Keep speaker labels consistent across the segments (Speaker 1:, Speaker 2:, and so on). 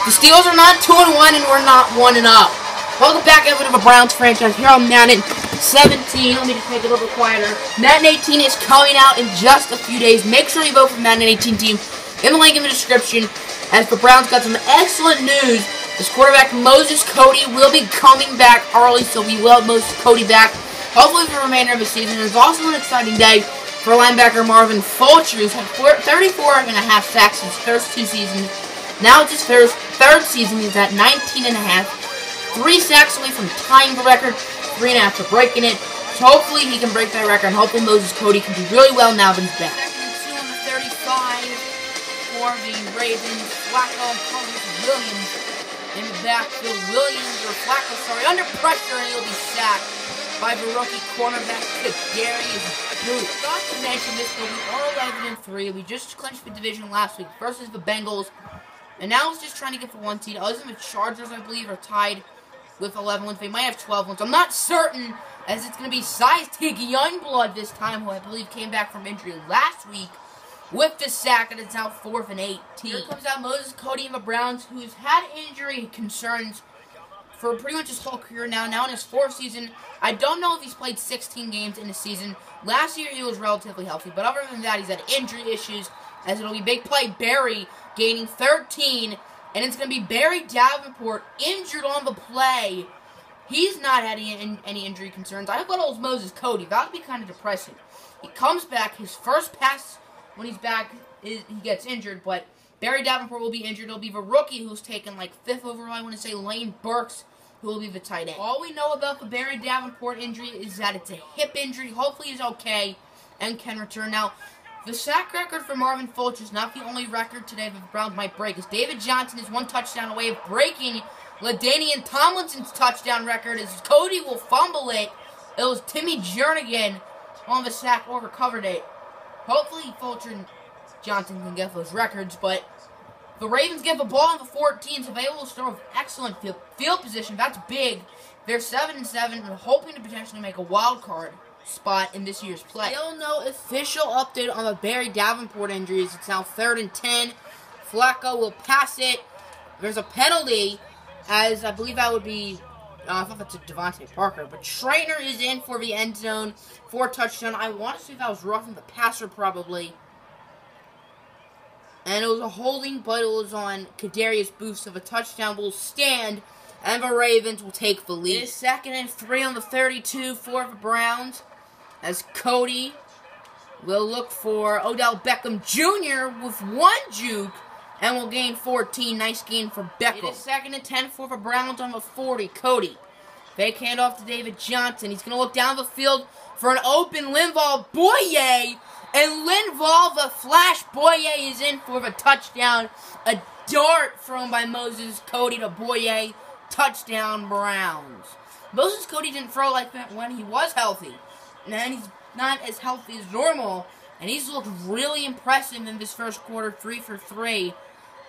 Speaker 1: The Steelers are not 2-1 and we're not 1-0. Welcome back, everyone, to the Browns franchise here on Madden 17. Let me just make it a little quieter. Madden 18 is coming out in just a few days. Make sure you vote for the Madden 18 team in the link in the description. As the Browns got some excellent news. This quarterback, Moses Cody, will be coming back early, so we will have Moses Cody back, hopefully for the remainder of the season. It's also an exciting day for linebacker Marvin Fulcher, who's had 34.5 sacks in his first two seasons. Now it's his third season. He's at 19.5. 3 sacks away from tying the record, 3.5 for breaking it. So hopefully he can break that record, and hopefully Moses Cody can do really well now that he's back. 2 on the 35 for the Ravens. Flacco and Williams in the backfield. Flacco, under pressure, and he'll be sacked by the rookie cornerback Kadarius Booth. Not to mention this, but we are 11-3. We just clinched the division last week versus the Bengals, and now it's just trying to get the 1 seed. Other than the Chargers, I believe, are tied with 11 wins. They might have 12 wins. I'm not certain, as it's going to be Size-Tig Youngblood this time, who I believe came back from injury last week with the sack, and it's now 4th and 18. Here comes out Moses Cody and the Browns, who's had injury concerns for pretty much his whole career now in his 4th season. I don't know if he's played 16 games in the season. Last year he was relatively healthy, but other than that, he's had injury issues, as it'll be big play Barry gaining 13, and it's going to be Barry Davenport injured on the play. He's not had any injury concerns. I thought it was Moses Cody. That would be kind of depressing. He comes back. His first pass when he's back, he gets injured, but Barry Davenport will be injured. It'll be the rookie who's taken like 5th overall, I want to say, Lane Burks, who will be the tight end. All we know about the Barry Davenport injury is that it's a hip injury. Hopefully he's okay and can return. Now, the sack record for Marvin Fulcher is not the only record today that the Browns might break, as David Johnson is 1 touchdown away of breaking LaDainian Tomlinson's touchdown record, as Cody will fumble it. It was Timmy Jernigan on the sack or recovered it. Hopefully Fulcher and Johnson can get those records, but the Ravens get the ball on the 14, so they will start with excellent field position. That's big. They're 7-7 and hoping to potentially make a wild card spot in this year's play. Still no official update on the Barry Davenport injuries. It's now 3rd and 10. Flacco will pass it. There's a penalty, as I believe that would be, I thought that's a Devontae Parker, but Trainer is in for the end zone for a touchdown. I want to see if that was roughing the passer, probably. And it was a holding, but it was on Kadarius Booth, so the touchdown will stand, and the Ravens will take the lead. It is 2nd and 3 on the 32 for the Browns, as Cody will look for Odell Beckham Jr. with 1 juke, and will gain 14. Nice gain for Beckham. It is 2nd and 10 for the Browns on the 40. Cody, fake handoff to David Johnson. He's going to look down the field for an open Linval Boye, and Linval, the flash Boye, is in for the touchdown. A dart thrown by Moses Cody to Boye. Touchdown, Browns. Moses Cody didn't throw like that when he was healthy. And he's not as healthy as normal. And he's looked really impressive in this first quarter, 3 for 3.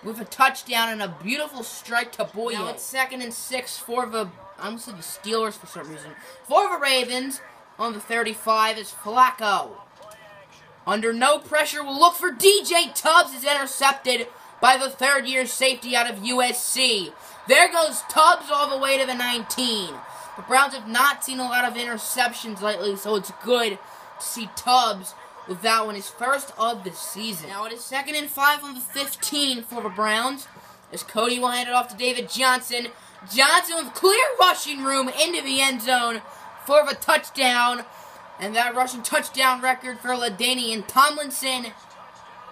Speaker 1: With a touchdown and a beautiful strike to Boye. Now it's 2nd and 6 for the, I almost said the Steelers for some reason. For the Ravens, on the 35 is Flacco. Under no pressure, will look for DJ Tubbs, is intercepted by the 3rd-year safety out of USC. There goes Tubbs all the way to the 19. The Browns have not seen a lot of interceptions lately, so it's good to see Tubbs with that one, his first of the season. Now it is 2nd and 5 on the 15 for the Browns, as Cody will hand it off to David Johnson. Johnson with clear rushing room into the end zone for the touchdown. And that rushing touchdown record for LaDainian Tomlinson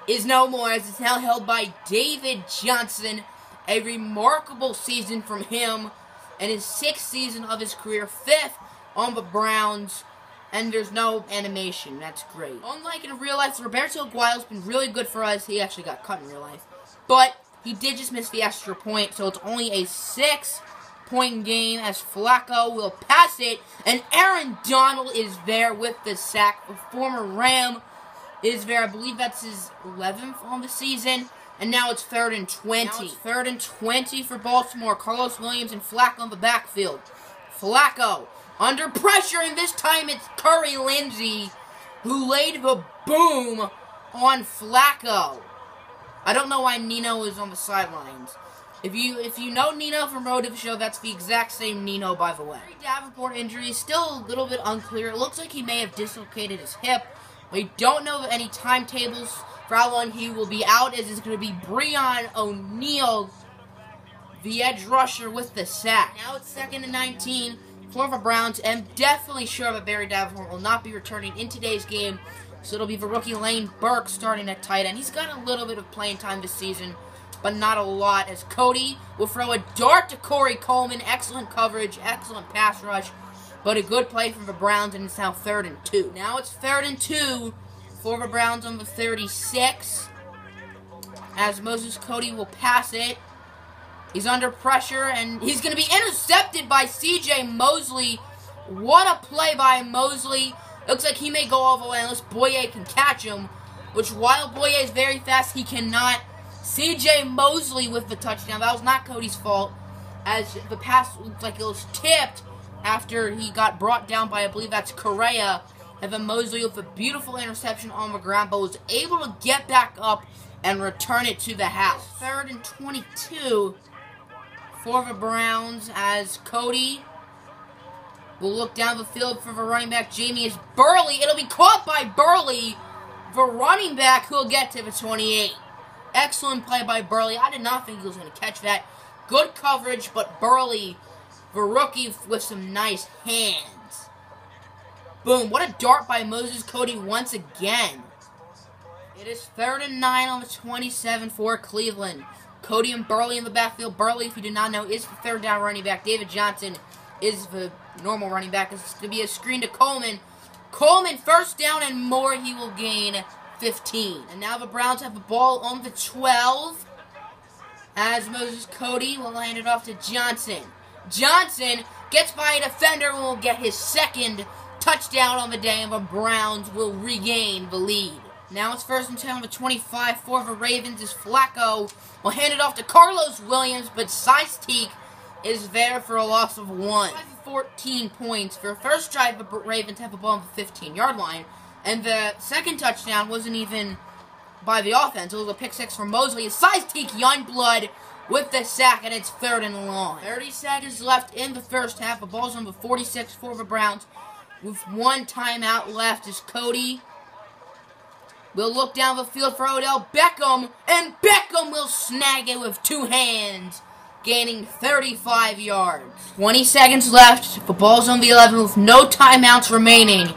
Speaker 1: is no more, as it's now held by David Johnson. A remarkable season from him, and his 6th season of his career, 5th on the Browns. And there's no animation. That's great. Unlike in real life, Roberto Aguayo's been really good for us. He actually got cut in real life. But he did just miss the extra point, so it's only a 6-point game, as Flacco will pass it, and Aaron Donald is there with the sack. The former Ram is there. I believe that's his 11th on the season, and now it's 3rd and 20. Now it's 3rd and 20 for Baltimore. Carlos Williams and Flacco on the backfield. Flacco under pressure, and this time it's Curry Lindsey who laid the boom on Flacco. I don't know why Nino is on the sidelines. If you know Nino from Road to the Show, that's the exact same Nino, by the way. Davenport injury is still a little bit unclear. It looks like he may have dislocated his hip. We don't know any timetables for how long he will be out, as it's going to be Breon O'Neal, the edge rusher, with the sack. Now it's 2nd and 19 for the Browns. I'm definitely sure that Barry Davenport will not be returning in today's game, so it'll be the rookie Lane Burke starting at tight end. He's got a little bit of playing time this season, but not a lot, as Cody will throw a dart to Corey Coleman. Excellent coverage, excellent pass rush, but a good play from the Browns, and it's now 3rd and 2. Now it's 3rd and 2 for the Browns on the 36, as Moses Cody will pass it. He's under pressure, and he's going to be intercepted by C.J. Mosley. What a play by Mosley. Looks like he may go all the way unless Boye can catch him, which, while Boye is very fast, he cannot. C.J. Mosley with the touchdown. That was not Cody's fault, as the pass looked like it was tipped after he got brought down by, I believe that's Correa. And then Mosley with a beautiful interception on the ground, but was able to get back up and return it to the house. 3rd and 22 for the Browns, as Cody will look down the field for the running back, Jamie is Burley. It'll be caught by Burley, the running back, who will get to the 28. Excellent play by Burley. I did not think he was going to catch that. Good coverage, but Burley, the rookie, with some nice hands. Boom. What a dart by Moses Cody once again. It is 3rd and 9 on the 27 for Cleveland. Cody and Burley in the backfield. Burley, if you do not know, is the 3rd down running back. David Johnson is the normal running back. It's going to be a screen to Coleman. Coleman, 1st down and more. He will gain 15. And now the Browns have the ball on the 12, as Moses Cody will hand it off to Johnson. Johnson gets by a defender and will get his 2nd touchdown on the day, and the Browns will regain the lead. Now it's 1st and 10 on the 25 for the Ravens, as Flacco will hand it off to Carlos Williams, but Size-Teek is there for a loss of 1. 14 points. For the first drive, the Ravens have the ball on the 15-yard line, and the 2nd touchdown wasn't even by the offense. It was a pick 6 from Mosley. Size-Teek Youngblood with the sack, and it's 3rd and long. 30 seconds left in the first half. The ball's on the 46 for the Browns, with 1 timeout left, as Cody will look down the field for Odell Beckham, and Beckham will snag it with 2 hands, gaining 35 yards. 20 seconds left. The ball's on the 11 with no timeouts remaining,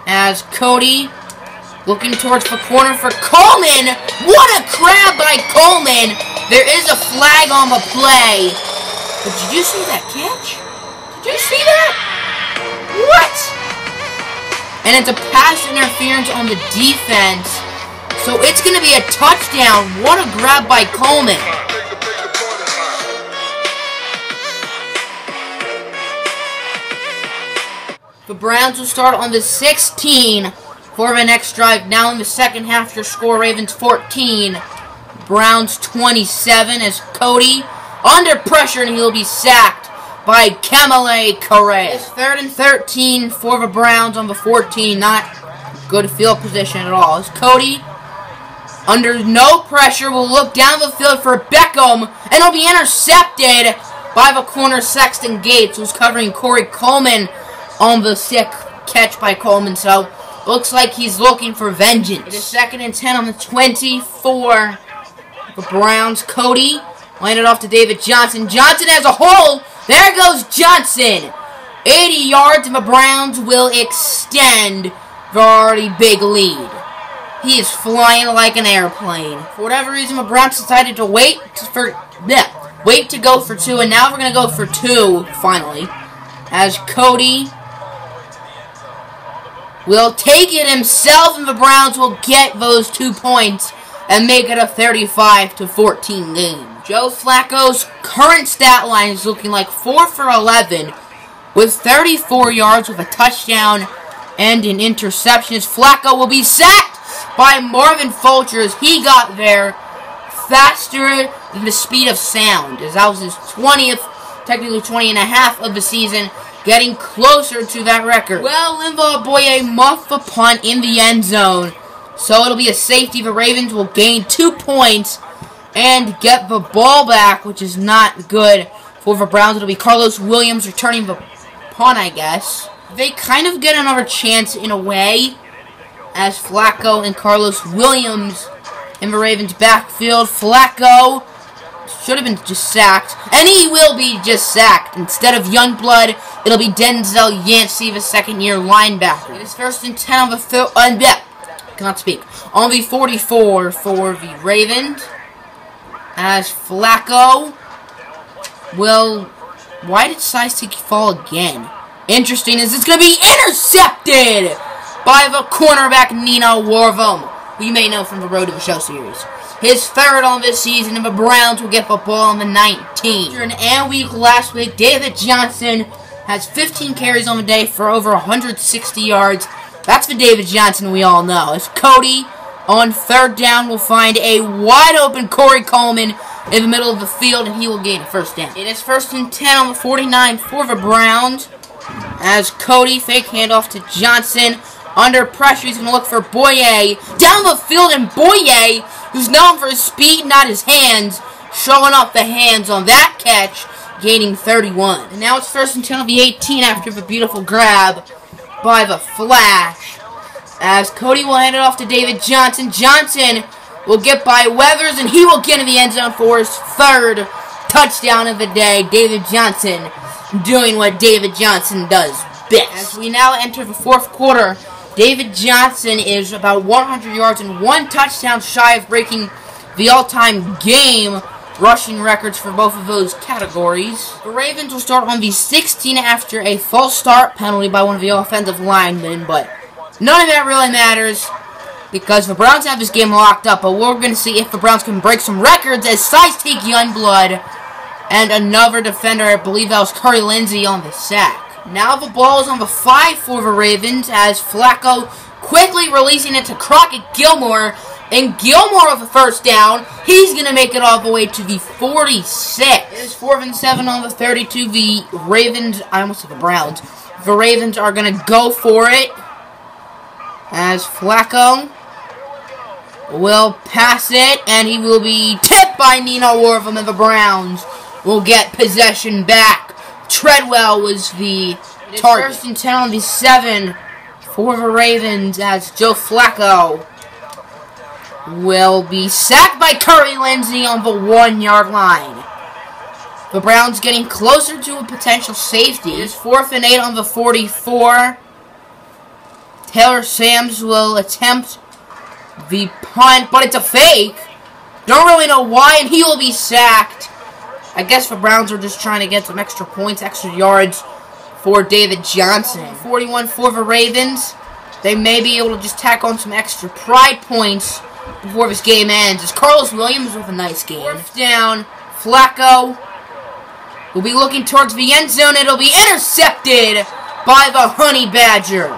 Speaker 1: as Cody looking towards the corner for Coleman. What a grab by Coleman. There is a flag on the play. But did you see that catch? Did you see that? What? And it's a pass interference on the defense, so it's going to be a touchdown. What a grab by Coleman. The Browns will start on the 16 for the next drive. Now in the second half, your score, Ravens 14, Browns 27, as Cody under pressure, and he'll be sacked by Kamale Correa. It's 3rd and 13 for the Browns on the 14. Not good field position at all. As Cody, under no pressure, will look down the field for Beckham, and he'll be intercepted by the corner Sexton Gates, who's covering Corey Coleman on the sick catch by Coleman. So looks like he's looking for vengeance. It is 2nd and 10 on the 24. The Browns, Cody landed off to David Johnson. Johnson has a hole. There goes Johnson. 80 yards, and the Browns will extend the already big lead. He is flying like an airplane. For whatever reason, the Browns decided to wait to go for 2, and now we're going to go for 2, finally, as Cody will take it himself, and the Browns will get those 2 points and make it a 35-14 game. Joe Flacco's current stat line is looking like 4 for 11 with 34 yards with a touchdown and an interception, as Flacco will be sacked by Marvin Fulcher, as he got there faster than the speed of sound, as that was his 20th, technically 20 and a half of the season, getting closer to that record. Well, Linval Boye muffed the punt in the end zone, so it'll be a safety. The Ravens will gain 2 points, and get the ball back, which is not good for the Browns. It'll be Carlos Williams returning the punt, I guess. They kind of get another chance in a way, as Flacco and Carlos Williams in the Ravens' backfield. Flacco should have been just sacked, and he will be just sacked. Instead of Youngblood, it'll be Denzel Yancey, the second-year linebacker. It is 1st and 10 on the on the 44 for the Ravens, as Flacco will. Why did Seistig fall again? Interesting, is this going to be intercepted by the cornerback Nino Warvam, who you may know from the Road to the Show series. His third on this season, and the Browns will get the ball on the 19. During an week last week, David Johnson has 15 carries on the day for over 160 yards. That's the David Johnson we all know. As Cody, on 3rd down, will find a wide-open Corey Coleman in the middle of the field, and he will gain a 1st down. It is 1st and 10 on the 49 for the Browns, as Cody fake handoff to Johnson. Under pressure, he's going to look for Boye down the field, and Boye, who's known for his speed, not his hands, showing off the hands on that catch, gaining 31. And now it's 1st and 10 on the 18 after the beautiful grab by the Flash, as Cody will hand it off to David Johnson. Johnson will get by Weathers, and he will get in the end zone for his 3rd touchdown of the day. David Johnson doing what David Johnson does best. As we now enter the 4th quarter, David Johnson is about 100 yards and 1 touchdown shy of breaking the all-time game rushing records for both of those categories. The Ravens will start on the 16 after a false start penalty by one of the offensive linemen, but none of that really matters because the Browns have this game locked up. But we're going to see if the Browns can break some records as Size take Youngblood and another defender, I believe that was Curry Lindsey, on the sack. Now the ball is on the 5 for the Ravens, as Flacco quickly releasing it to Crockett Gilmore, and Gilmore with a 1st down. He's going to make it all the way to the 46. It is 4th and 7 on the 32. The Ravens, I almost said the Browns. The Ravens are going to go for it, as Flacco will pass it, and he will be tipped by Nino Warvam, and the Browns will get possession back. Treadwell was the target. 1st and 10 on the 7 for the Ravens, as Joe Flacco will be sacked by Curry Lindsey on the 1-yard line. The Browns getting closer to a potential safety. It is 4th and 8 on the 44. Taylor Sams will attempt the punt, but it's a fake. Don't really know why, and he will be sacked. I guess the Browns are just trying to get some extra points, extra yards for David Johnson. 41 for the Ravens. They may be able to just tack on some extra pride points before this game ends. As Carlos Williams with a nice game. 4th down, Flacco will be looking towards the end zone. It'll be intercepted by the Honey Badger.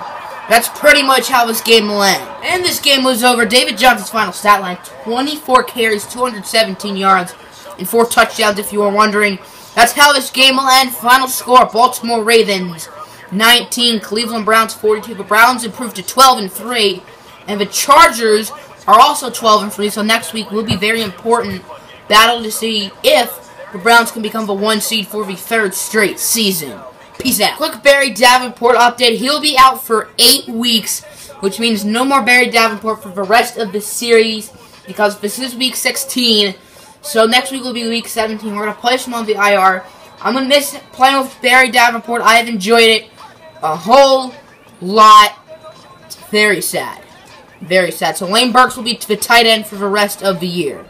Speaker 1: That's pretty much how this game will end. And this game was over. David Johnson's final stat line, 24 carries, 217 yards, and 4 touchdowns, if you were wondering. That's how this game will end. Final score, Baltimore Ravens 19, Cleveland Browns 42. The Browns improved to 12-3, and the Chargers are also 12-3, so next week will be very important battle to see if the Browns can become the 1 seed for the 3rd straight season. Peace out. Quick Barry Davenport update. He'll be out for 8 weeks, which means no more Barry Davenport for the rest of the series, because this is week 16. So next week will be week 17. We're going to place him on the IR. I'm going to miss playing with Barry Davenport. I have enjoyed it a whole lot. It's very sad. Very sad. So Lane Burks will be the tight end for the rest of the year.